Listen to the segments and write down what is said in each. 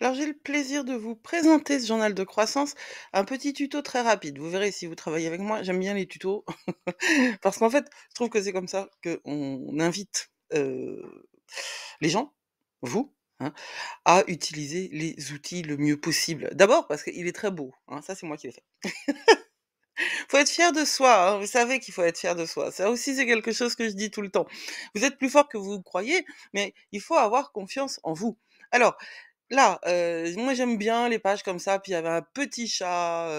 Alors j'ai le plaisir de vous présenter ce journal de croissance, un petit tuto très rapide. Vous verrez si vous travaillez avec moi, j'aime bien les tutos parce qu'en fait, je trouve que c'est comme ça qu'on invite, les gens, vous, hein, à utiliser les outils le mieux possible. D'abord parce qu'il est très beau, hein, ça c'est moi qui l'ai fait. Faut être fier de soi, hein, vous savez qu'il faut être fier de soi. Ça aussi, c'est quelque chose que je dis tout le temps. Vous êtes plus fort que vous croyez, mais il faut avoir confiance en vous. Alors là, moi j'aime bien les pages comme ça, puis il y avait un petit chat,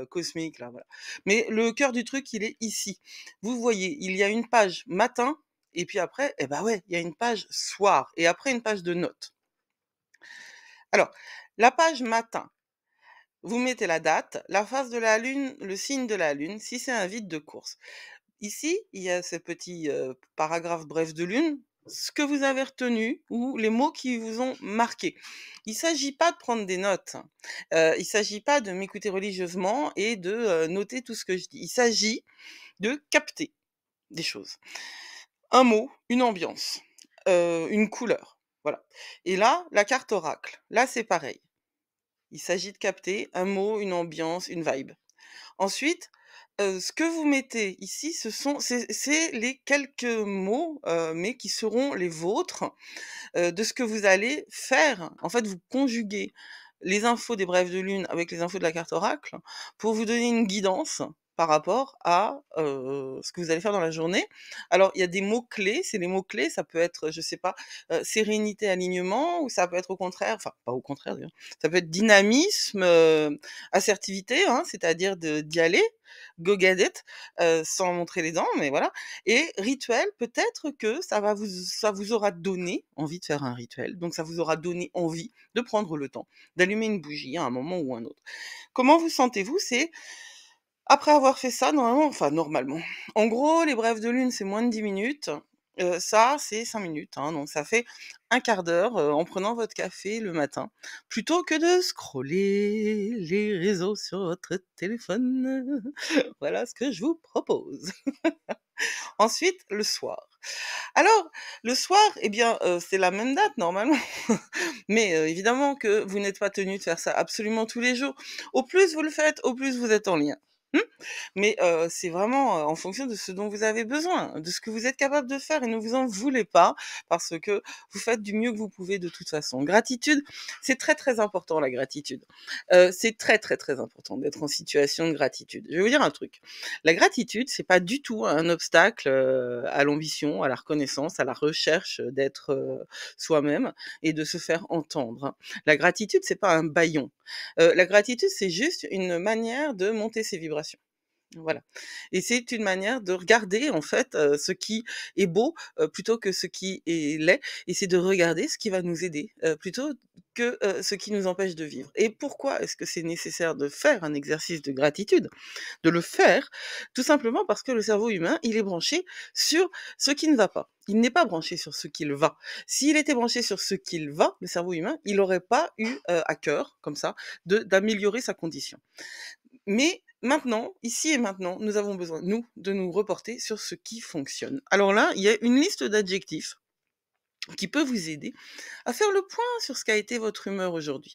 cosmique là, voilà. Mais le cœur du truc, il est ici. Vous voyez, il y a une page matin et puis après, eh bah, ouais, il y a une page soir et après une page de notes. Alors, la page matin, vous mettez la date, la phase de la lune, le signe de la lune, si c'est un vide de course. Ici, il y a ce petit, paragraphe bref de lune, ce que vous avez retenu ou les mots qui vous ont marqué. Il s'agit pas de prendre des notes, hein. Il s'agit pas de m'écouter religieusement et de, noter tout ce que je dis. Il s'agit de capter des choses. Un mot, une ambiance, une couleur, voilà. Et là, la carte oracle, là, c'est pareil. Il s'agit de capter un mot, une ambiance, une vibe. Ensuite, ce que vous mettez ici, c'est les quelques mots, mais qui seront les vôtres, de ce que vous allez faire. En fait, vous conjuguez les infos des brèves de lune avec les infos de la carte oracle pour vous donner une guidance par rapport à, ce que vous allez faire dans la journée. Alors, il y a des mots clés, c'est les mots clés, ça peut être, je sais pas, sérénité, alignement ou ça peut être au contraire, enfin pas au contraire d'ailleurs, ça peut être dynamisme, assertivité, hein, c'est-à-dire de d'y aller, go get it, sans montrer les dents, mais voilà. Et rituel, peut-être que ça vous aura donné envie de faire un rituel, donc ça vous aura donné envie de prendre le temps d'allumer une bougie à un moment ou un autre. Comment vous sentez-vous? C'est après avoir fait ça normalement, enfin normalement, en gros les brèves de lune c'est moins de 10 minutes, ça c'est 5 minutes, hein, donc ça fait un quart d'heure, en prenant votre café le matin, plutôt que de scroller les réseaux sur votre téléphone. Voilà ce que je vous propose. Ensuite, le soir. Alors, le soir, eh bien, c'est la même date normalement, mais évidemment que vous n'êtes pas tenu de faire ça absolument tous les jours. Au plus vous le faites, au plus vous êtes en lien. Mmh? Mais c'est vraiment, en fonction de ce dont vous avez besoin, de ce que vous êtes capable de faire et ne vous en voulez pas parce que vous faites du mieux que vous pouvez de toute façon. Gratitude, c'est très, très important la gratitude. C'est très, très, très important d'être en situation de gratitude. Je vais vous dire un truc. La gratitude, c'est pas du tout un obstacle, à l'ambition, à la reconnaissance, à la recherche, d'être, soi-même et de se faire entendre, hein. La gratitude, c'est pas un bâillon. La gratitude, c'est juste une manière de monter ses vibrations. Voilà, et c'est une manière de regarder en fait, ce qui est beau, plutôt que ce qui est laid et c'est de regarder ce qui va nous aider, plutôt que, ce qui nous empêche de vivre. Et pourquoi est-ce que c'est nécessaire de faire un exercice de gratitude? De le faire, tout simplement parce que le cerveau humain, il est branché sur ce qui ne va pas. Il n'est pas branché sur ce qu'il va. S'il était branché sur ce qu'il va, le cerveau humain, il n'aurait pas eu, à cœur, comme ça, de d'améliorer sa condition. Mais maintenant, ici et maintenant, nous avons besoin, nous, de nous reporter sur ce qui fonctionne. Alors là, il y a une liste d'adjectifs qui peut vous aider à faire le point sur ce qu'a été votre humeur aujourd'hui.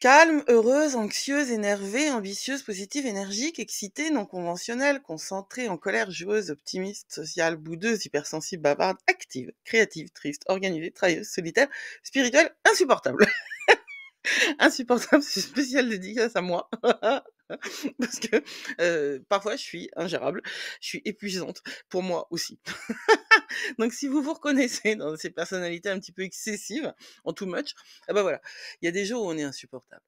Calme, heureuse, anxieuse, énervée, ambitieuse, positive, énergique, excitée, non conventionnelle, concentrée, en colère, joueuse, optimiste, sociale, boudeuse, hypersensible, bavarde, active, créative, triste, organisée, travailleuse, solitaire, spirituelle, insupportable. Insupportable, c'est spécial dédicace à moi. Parce que, parfois je suis ingérable, je suis épuisante, pour moi aussi. Donc si vous vous reconnaissez dans ces personnalités un petit peu excessives, en too much, ah bah, voilà, il y a des jours où on est insupportable.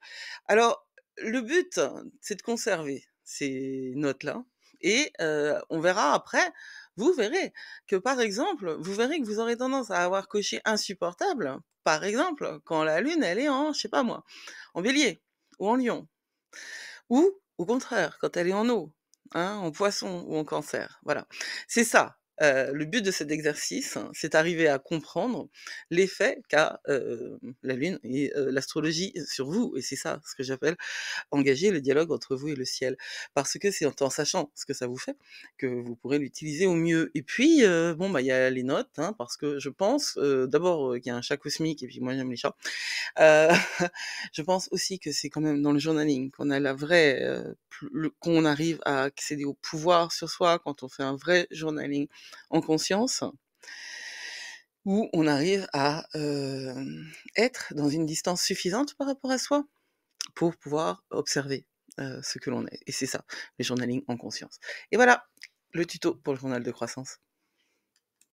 Alors, le but, c'est de conserver ces notes-là et on verra après, vous verrez que, par exemple, vous verrez que vous aurez tendance à avoir coché insupportable, par exemple, quand la lune, elle est en, je sais pas moi, en Bélier ou en Lion ou au contraire, quand elle est en Eau, hein, en Poisson ou en Cancer, voilà. C'est ça Le but de cet exercice, c'est d'arriver à comprendre l'effet qu'a, la lune et l'astrologie sur vous et c'est ça, ce que j'appelle engager le dialogue entre vous et le ciel. Parce que c'est en sachant ce que ça vous fait, que vous pourrez l'utiliser au mieux. Et puis, bon, bah, il y a les notes, hein, parce que je pense, d'abord, qu'il y a un chat cosmique et puis moi j'aime les chats. Heu, je pense aussi que c'est quand même dans le journaling qu'on a la vraie, qu'on arrive à accéder au pouvoir sur soi quand on fait un vrai journaling en conscience, où on arrive à, être dans une distance suffisante par rapport à soi pour pouvoir observer, ce que l'on est et c'est ça, le journaling en conscience et voilà, le tuto pour le journal de croissance.